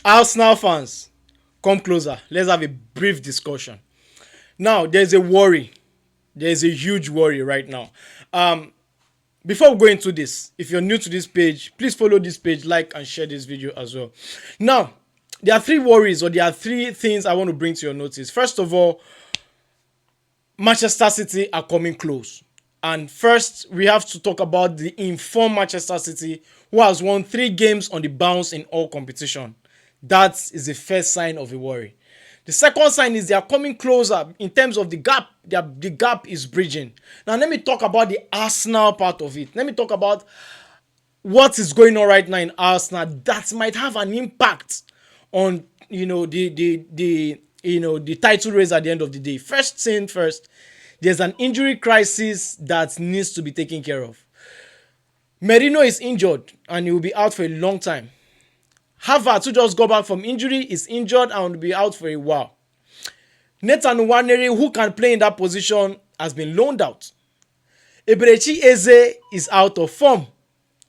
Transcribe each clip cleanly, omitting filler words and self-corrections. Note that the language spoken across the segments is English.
Arsenal fans, come closer. Let's have a brief discussion. Now, there's a worry. There's a huge worry right now. Um, Before we go into this, if you're new to this page, please follow this page, like and share this video as well. Now, there are three worries or there are three things I want to bring to your notice. First of all, Manchester City are coming close. And first, we have to talk about the informed Manchester City, who has won 3 games on the bounce in all competition. That is the first sign of a worry. The second sign is they are coming closer in terms of the gap. The gap is bridging. Now, let me talk about the Arsenal part of it. Let me talk about what is going on right now in Arsenal that might have an impact on the title race at the end of the day. First thing first, there's an injury crisis that needs to be taken care of. Merino is injured and he will be out for a long time. Havertz, who just got back from injury, is injured and will be out for a while. Nathan Nwaneri, who can play in that position, has been loaned out. Eberechi Eze is out of form.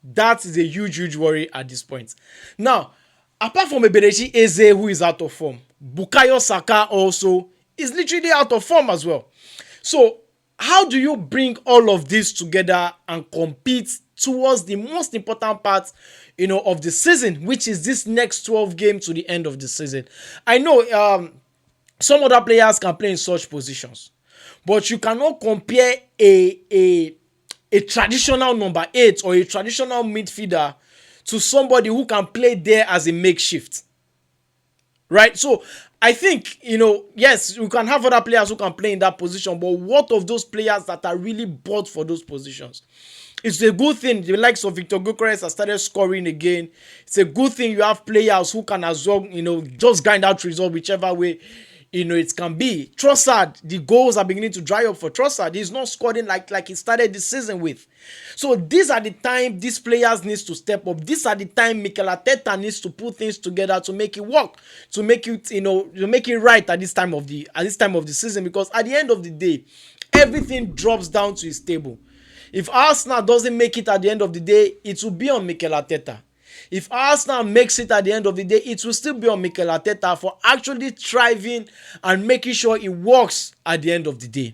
That is a huge worry at this point. Now, apart from Eberechi Eze, who is out of form, Bukayo Saka also is literally out of form as well. So, how do you bring all of this together and compete towards the most important part, of the season, which is this next 12 games to the end of the season? I know some other players can play in such positions, but you cannot compare a traditional number 8 or a traditional midfielder to somebody who can play there as a makeshift. Right? So I think, yes, you can have other players who can play in that position, but what of those players that are really bought for those positions? It's a good thing the likes of Victor Gyökeres have started scoring again. It's a good thing you have players who can as well, just grind out result whichever way, it can be. Trossard, the goals are beginning to dry up for Trossard. He's not scoring like he started this season with. So these are the time these players needs to step up. These are the time Mikel Arteta needs to put things together to make it work, to make it, to make it right at this time of the season. Because at the end of the day, everything drops down to his table. If Arsenal doesn't make it at the end of the day, it will be on Mikel Arteta. If Arsenal makes it at the end of the day, it will still be on Mikel Arteta for actually thriving and making sure it works at the end of the day.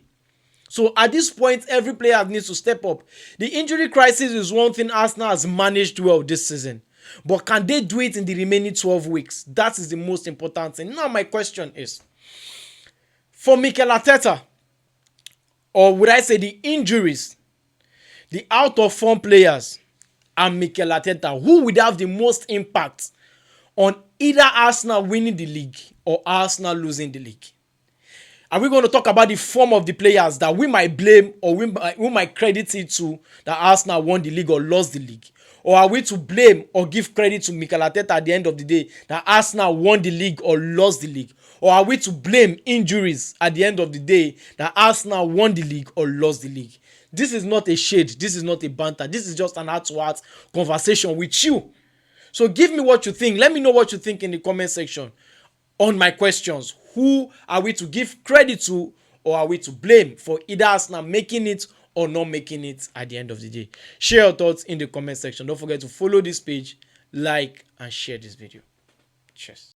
So at this point, every player needs to step up. The injury crisis is one thing Arsenal has managed well this season. But can they do it in the remaining 12 weeks? That is the most important thing. Now my question is, for Mikel Arteta, or would I say the injuries, the out of form players, and Mikel Arteta, who would have the most impact on either Arsenal winning the league or Arsenal losing the league? Are we going to talk about the form of the players that we might blame or we might credit it to that Arsenal won the league or lost the league? Or are we to blame or give credit to Mikel Arteta at the end of the day that Arsenal won the league or lost the league? Or are we to blame injuries at the end of the day that Arsenal won the league or lost the league? This is not a shade. This is not a banter. This is just an heart-to-heart conversation with you. So give me what you think. Let me know what you think in the comment section on my questions. Who are we to give credit to, or are we to blame for either Arsenal making it or not making it at the end of the day? Share your thoughts in the comment section. Don't forget to follow this page, like, and share this video. Cheers.